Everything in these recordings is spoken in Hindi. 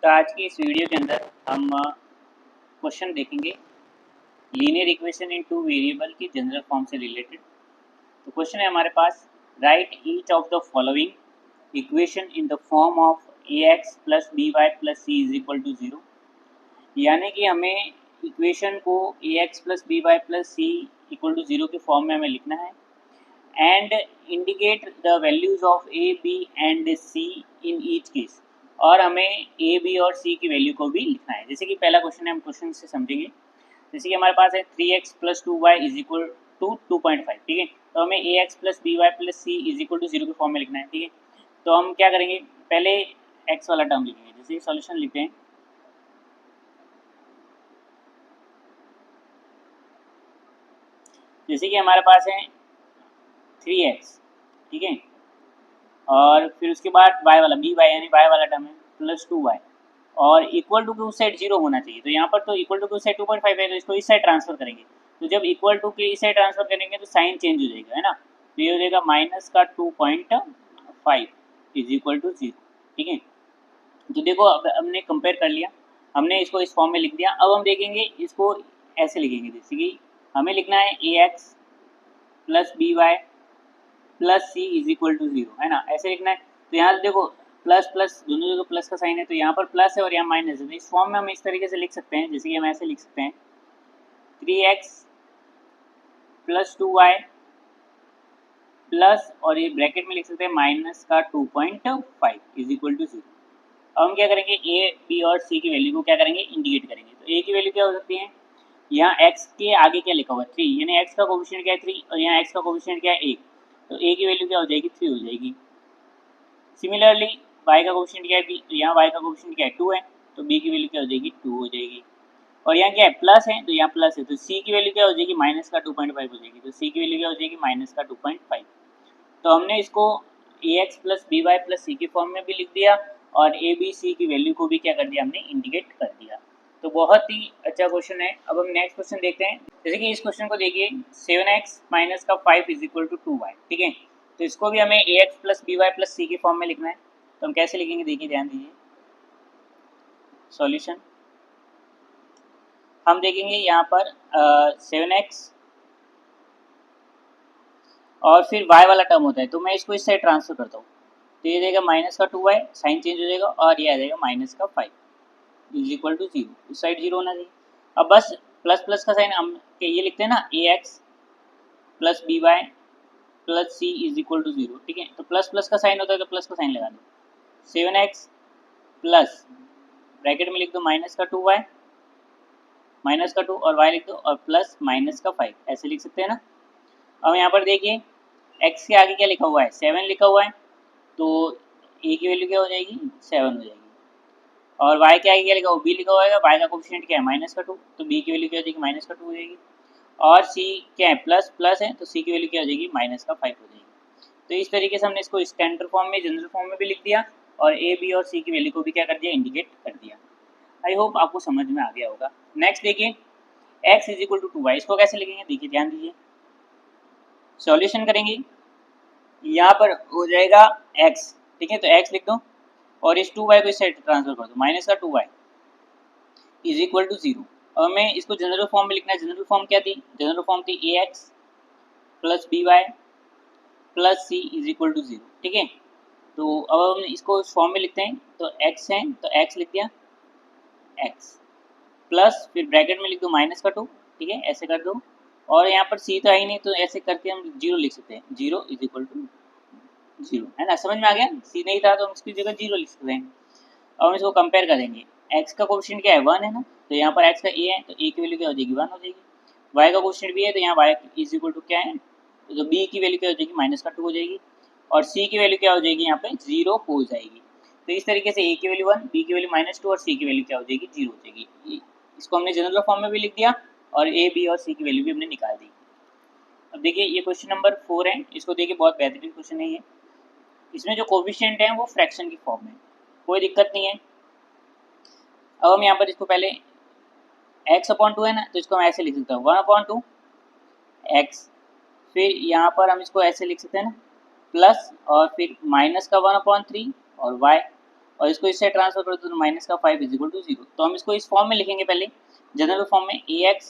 तो आज की इस वीडियो के अंदर हम क्वेश्चन देखेंगे linear equation in two variable की जनरल फॉर्म से रिलेटेड। तो क्वेश्चन है हमारे पास, right each of the following equation in the form of a x plus b y plus c is equal to zero. यानी कि हमें इक्वेशन को a x plus b y plus c equal to zero के फॉर्म में हमें लिखना है and indicate the values of a b and C in each case. और हमें ए बी और सी की वैल्यू को भी लिखना है। जैसे कि पहला क्वेश्चन है, हम क्वेश्चन से समझेंगे। जैसे कि हमारे पास है 3x plus 2y is equal to 2.5, ठीक है। तो हमें a x plus b y plus c is equal to zero के फॉर्म में लिखना है, ठीक है। तो हम क्या करेंगे, पहले x वाला टर्म लिखेंगे। जैसे सॉल्यूशन लिखते हैं, जैसे कि हमारे पास है 3x, ठीक है, और फिर उसके बाद y वाला बी वाई यानी y वाला टर्म है प्लस 2y और इक्वल टू के उस साइड जीरो होना चाहिए। तो यहाँ पर तो इक्वल टू के उस साइड 2.5 है, तो इसको इस साइड ट्रांसफर करेंगे। तो जब इक्वल टू के इस साइड ट्रांसफर करेंगे तो साइन चेंज हो जाएगा, है ना। तो ये हो जाएगा माइनस का 2.5 इज इक्वल टू जीरो, ठीक है। तो देखो अब हमने कंपेयर कर लिया, हमने इसको इस फॉर्म में लिख दिया। अब हम देखेंगे इसको ऐसे लिखेंगे, जैसे कि हमें लिखना है a x plus b y plus c is equal to zero, है ना, ऐसे लिखना है। तो यहाँ से देखो प्लस प्लस दोनों जगह प्लस का साइन है, तो यहाँ पर प्लस है और यहाँ माइनस है। तो इस फॉर्म में हम इस तरीके से लिख सकते हैं, जैसे कि हम ऐसे लिख सकते हैं 3x प्लस 2y प्लस और ये ब्रैकेट में लिख सकते हैं माइनस का 2.5 इज इक्वल टू जीरो। अब हम क्या करेंगे, ए बी और सी की वैल्यू को क्या करेंगे, इंडिकेट करेंगे। तो ए की वैल्यू क्या हो सकती है, यहाँ x के आगे क्या लिखा हुआ है 3, यानी x का कोफिशिएंट क्या है 3 और यहाँ x का कोफिशिएंट क्या है 1। तो a की वैल्यू क्या हो जाएगी 3 हो जाएगी। सिमिलरली y का कोफिशिएंट क्या है b, तो यहाँ y का कोफिशिएंट क्या है 2 है, तो b की वैल्यू क्या हो जाएगी 2 हो जाएगी। और यहाँ क्या है प्लस है, तो यहाँ प्लस है, तो c की वैल्यू क्या हो जाएगी माइनस का 2.5 हो जाएगी। तो c की वैल्यू क्या हो जाएगी माइनस का 2.5। तो हमने इसको a x plus b y plus c के फॉर्म में भी लिख दिया और ए बी सी की वैल्यू को भी क्या कर दिया, हमने इंडिकेट कर दिया। तो बहुत ही अच्छा क्वेश्चन है। अब हम नेक्स्ट क्वेश्चन देखते हैं। जैसे कि इस क्वेश्चन को देखिए 7x माइनस का 5 इज इक्वल टू 2y, ठीक है। तो इसको भी हमें a x plus b y plus c के फॉर्म में लिखना है। तो हम कैसे लिखेंगे, देखिए ध्यान दीजिए। सॉल्यूशन हम देखेंगे यहाँ पर 7x और फिर y वाला टर्म होता है, तो मैं इसको इस साइड ट्रांसफर करता हूँ। तो ये देगा माइनस का 2y, साइन चेंज हो जाएगा और ये आ जाएगा माइनस का 5 इज इक्वल टू जीरो। इस साइड जीरो होना चाहिए। अब बस प्लस प्लस का साइन हम ये लिखते हैं ना, a x plus b y plus c is equal to zero, ठीक है। तो प्लस प्लस का साइन होता है तो प्लस का साइन लगा दो। 7x प्लस ब्रैकेट में लिख दो माइनस का 2y, माइनस का 2 और y लिख दो और प्लस माइनस का 5, ऐसे लिख सकते हैं ना। अब यहाँ पर देखिए x के आगे क्या लिखा हुआ है 7 लिखा हुआ है, तो a की वैल्यू क्या हो जाएगी 7 हो जाएगी। और y के आगे क्या लिखा हुआ b लिखा हुआ है, y का कोफिशिएंट क्या है माइनस का 2, तो b की वैल्यू क्या हो जाएगी माइनस का 2 हो जाएगी। और c क्या है प्लस प्लस है, तो c की वैल्यू क्या हो जाएगी माइनस का 5 हो जाएगी। तो इस तरीके से हमने इसको स्टैंडर्ड फॉर्म में जनरल फॉर्म में भी लिख दिया और a b और c की वैल्यू को भी क्या कर दिया, इंडिकेट कर दिया। आई होप आपको समझ में आ गया होगा। नेक्स्ट देखिए x is equal to 2y, इसको कैसे लिखेंगे, देखिए ध्यान दीजिए। सॉल्यूशन करेंगे, यहाँ पर हो जाएगा x, ठीक है, तो x लिख दो और इस 2y को इस साइड ट्रांसफर कर दो, माइनस का 2y is equal to zero. और हमें इसको जनरल फॉर्म में लिखना है। जनरल फॉर्म क्या थी, जनरल फॉर्म थी a x plus b y plus c is equal to zero, ठीक है। तो अब हम इसको इस फॉर्म में लिखते हैं, तो x है तो x लिख दिया x प्लस फिर ब्रैकेट में लिख दो माइनस का 2, ठीक है, ऐसे कर दो। और यहाँ पर c तो है ही नहीं, तो ऐसे करके हम जीरो लिख सकते हैं, zero is equal to zero, है ना, समझ में आ गया। c नहीं था तो हम इसकी जगह जीरो लिख सकते हैं। अब हम इसको कंपेयर करेंगे, x का कोफिशिएंट क्या है 1 है ना, तो यहाँ पर x का a है तो a की वैल्यू क्या हो जाएगी 1 हो जाएगी। y का कोफिशिएंट भी है तो यहाँ y इज इक्वल टू क्या है, तो b की वैल्यू क्या हो जाएगी माइनस का 2 हो जाएगी और c की वैल्यू क्या हो जाएगी यहाँ पे 0 हो जाएगी। तो इस तरीके से a की वैल्यू 1, b की वैल्यू -2 और c की वैल्यू क्या हो जाएगी 0 हो जाएगी। इसको हमने जनरल फॉर्म में भी लिख दिया और a b और c की वैल्यू भी हमने निकाल दी। अब देखिए ये क्वेश्चन नंबर 4 है, इसको देखिए बहुत बेहतरीन क्वेश्चन है ये। इसमें जो कोफिशिएंट है वो फ्रैक्शन की फॉर्म में, कोई दिक्कत नहीं है। अब हम यहाँ पर इसको पहले x/2 है ना, तो इसको हम ऐसे लिख सकते हैं 1/2 x, फिर यहाँ पर हम इसको ऐसे लिख सकते हैं ना प्लस और फिर माइनस का 1/3 और y और इसको इससे ट्रांसफर कर दो तो माइनस का 5 इज इक्वल टू 0। तो हम इसको इस फॉर्म में लिखेंगे पहले, जनरल फॉर्म में ax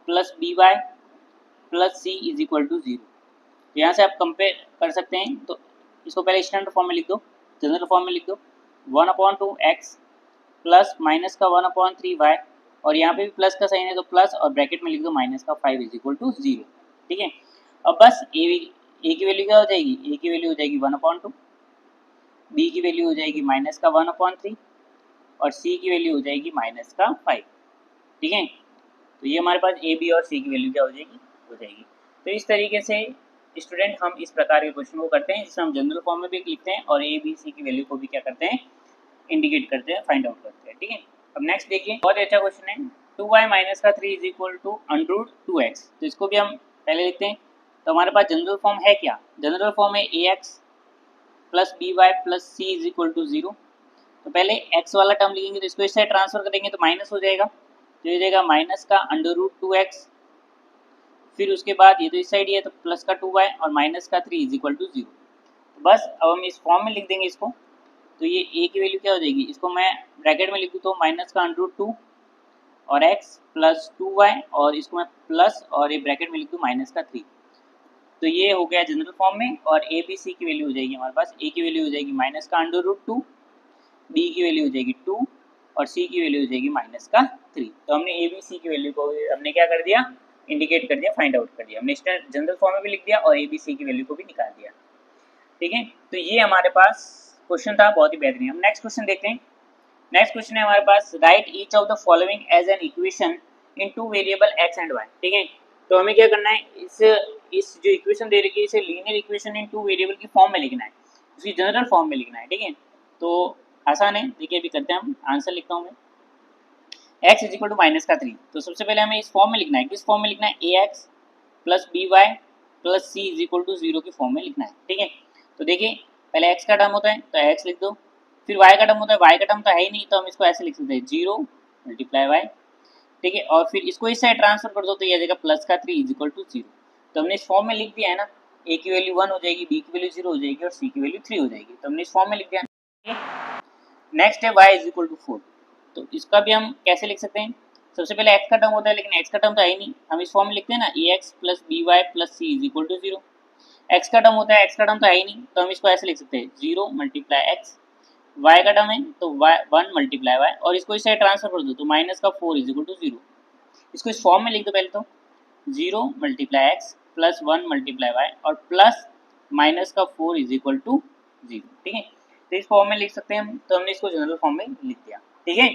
plus b y plus c is equal to 0। तो यहाँ से आप कंपेयर कर सकते हैं, तो इसको पहले स्टैंडर्ड फॉर्म में लिख दो, जनरल फॉर्म में लिख दो 1/2x प्लस माइनस का 1/3y, और यहाँ पे भी प्लस का साइन है तो प्लस, और ब्रैकेट में लिख दो माइनस का 5 इज इक्वल टू 0। ठीक है, अब बस ए की वैल्यू क्या हो जाएगी, ए की वैल्यू हो जाएगी 1/2, बी की वैल्यू हो जाएगी माइनस का 1/3 और सी की वैल्यू हो जाएगी माइनस का 5। ठीक है, तो ये हमारे पास ए बी और सी की वैल्यू क्या हो जाएगी। तो इस तरीके से स्टूडेंट हम इस प्रकार के क्वेश्चन को करते हैं, जिसमें हम जनरल फॉर्म में भी लिखते हैं और ए बी सी की वैल्यू को भी क्या करते हैं, इंडिकेट करते हैं, फाइंड आउट करते हैं। ठीक है, अब नेक्स्ट देखिए, बहुत अच्छा क्वेश्चन है, 2y माइनस का 3 is equal to under 2x। तो इसको भी हम पहले लिखते हैं। तो हमारे पास जनरल फॉर्म है क्या, जनरल फॉर्म है ax plus b y plus c is equal to 0। तो पहले x वाला टर्म लिखेंगे, तो इसको इस साइड ट्रांसफर करेंगे तो माइनस हो जाएगा, तो ये जाएगा माइनस का अंडर रूट 2x, फिर उसके बाद ये तो इस साइड ही है तो प्लस का 2y और माइनस का 3 इज इक्वल टू 0। तो बस अब हम इस फॉर्म में लिख देंगे इसको, तो ये a की वैल्यू क्या हो जाएगी, इसको मैं ब्रैकेट में लिख दूँ तो माइनस का अंडर रूट 2 और x प्लस 2y, और इसको मैं प्लस और ये ब्रैकेट में लिख दूँ माइनस का 3। तो ये हो गया जनरल फॉर्म में, और ए बी सी की वैल्यू हो जाएगी हमारे पास, ए की वैल्यू हो जाएगी माइनस का अंडर रूट 2, बी की वैल्यू हो जाएगी 2 और सी की वैल्यू हो जाएगी माइनस का 3। तो हमने ए बी सी की वैल्यू को हमने क्या कर दिया, इंडिकेट कर दिया, फाइंड आउट कर दिया, हमने जनरल फॉर्म में भी लिख दिया और ए बी सी की वैल्यू को भी निकाल दिया। ठीक है, तो ये हमारे पास क्वेश्चन था, बहुत ही बेहतरीन। हम नेक्स्ट क्वेश्चन देखते हैं। नेक्स्ट क्वेश्चन है हमारे पास, right each of the following as an equation in two variable x and y. ठीक है, तो हमें क्या करना है, इस जो इक्वेशन दे रखी है इसे linear equation in two variable की फॉर्म में लिखना है, उसकी जनरल फॉर्म में लिखना है। ठीक है, तो आसान है, देखिए अभी करते हैं हम, आंसर लिखता हूँ मैं, x is equal to minus का 3। तो सबसे पहले हमें इस फॉर्म में लिखना है, किस फॉर्म में लिखना है, ax plus b y plus c is equal to 0 की फॉर्म में लिखना है। ठीक है, तो देखिए पहले x का टर्म होता है तो x लिख दो, फिर y का टर्म होता है, y का टर्म तो है ही नहीं तो हम इसको ऐसे लिख सकते हैं 0 मल्टीप्लाई y। ठीक है, और फिर इसको इस साइड ट्रांसफर कर दो तो ये आ जाएगा प्लस का 3 इज इक्वल टू 0। तो हमने इस फॉर्म में लिख दिया है ना, a की वैल्यू 1 हो जाएगी, b की वैल्यू 0 हो जाएगी और c की वैल्यू 3 हो जाएगी, तो हमने इस फॉर्म में लिख दिया। नेक्स्ट है y इज इक्वल टू 4। तो इसका भी हम कैसे लिख सकते हैं, सबसे पहले x का टर्म होता है, लेकिन x का टर्म तो है ही नहीं, हम इस फॉर्म में लिखते हैं ना, ax plus b y plus c is equal to 0। x का टर्म होता है, x का टर्म तो है ही नहीं तो हम इसको ऐसे लिख सकते हैं 0 मल्टीप्लाई x, y का टर्म है तो 1 मल्टीप्लाई y, और इसको इस साइड ट्रांसफर कर दो तो माइनस का 4 इज इक्वल टू 0। इसको इस फॉर्म में लिख दो पहले, तो 0 multiply x plus 1 multiply y और प्लस माइनस का 4 इज इक्वल टू 0। ठीक है, तो इस फॉर्म में लिख सकते हैं हम, तो हमने इसको जनरल फॉर्म में लिख दिया। ठीक है,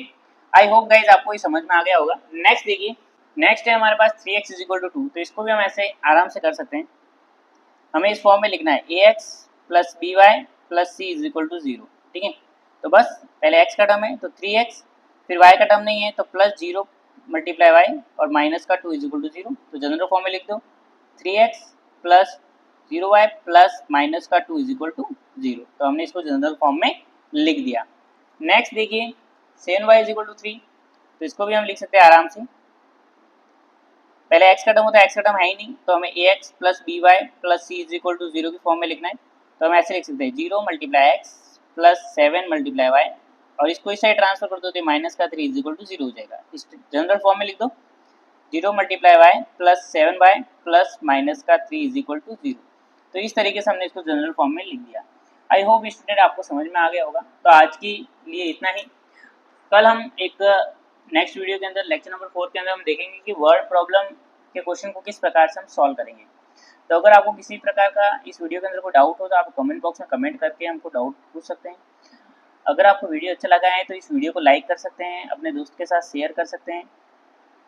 आई होप गाइज आपको ये समझ में आ गया होगा। नेक्स्ट देखिए, नेक्स्ट है हमारे पास 3x इज इक्वल टू 2। तो इसको भी हम ऐसे आराम से कर सकते हैं, हमें इस फॉर्म में लिखना है ax plus b y plus c is equal to 0। ठीक है, तो बस पहले x का टर्म है तो 3x, फिर y का टर्म नहीं है तो प्लस 0 मल्टीप्लाई y और माइनस का 2 इज इक्वल टू 0। तो जनरल फॉर्म में लिख दो 3x plus 0y plus minus का 2 इज इक्वल टू 0। तो हमने इसको जनरल फॉर्म में लिख दिया। नेक्स्ट देखिए 7y इज इक्वल टू 3। तो इसको भी हम लिख सकते हैं आराम से, पहले x का टर्म होता है, x का टर्म है ही नहीं तो हमें ax plus b y plus c is equal to 0 की फॉर्म में लिखना है। तो हम ऐसे लिख सकते हैं 0 multiply x plus 7 multiply y, और इसको इस साइड ट्रांसफर कर दो तो माइनस का 3 इज इक्वल टू 0 हो जाएगा। इस जनरल फॉर्म में लिख दो 0 multiply y plus 7y plus minus का 3 इज इक्वल टू 0। तो इस तरीके से हमने इसको जनरल फॉर्म में लिख दिया। आई होप स्टूडेंट आपको समझ में आ गया होगा। तो आज के लिए इतना ही, कल हम एक नेक्स्ट वीडियो के अंदर लेक्चर नंबर 4 के अंदर हम देखेंगे कि वर्ड प्रॉब्लम के क्वेश्चन को किस प्रकार से हम सॉल्व करेंगे। तो अगर आपको किसी प्रकार का इस वीडियो के अंदर कोई डाउट हो तो आप कमेंट बॉक्स में कमेंट करके हमको डाउट पूछ सकते हैं। अगर आपको वीडियो अच्छा लगा है तो इस वीडियो को लाइक कर सकते हैं, अपने दोस्त के साथ शेयर कर सकते हैं,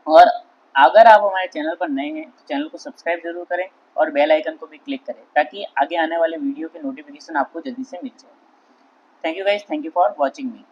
और अगर आप हमारे चैनल पर नए हैं तो चैनल को सब्सक्राइब जरूर करें और बेल आइकन को भी क्लिक करें ताकि आगे आने वाले वीडियो के नोटिफिकेशन आपको जल्दी से मिल जाए। Thank you guys, thank you for watching me.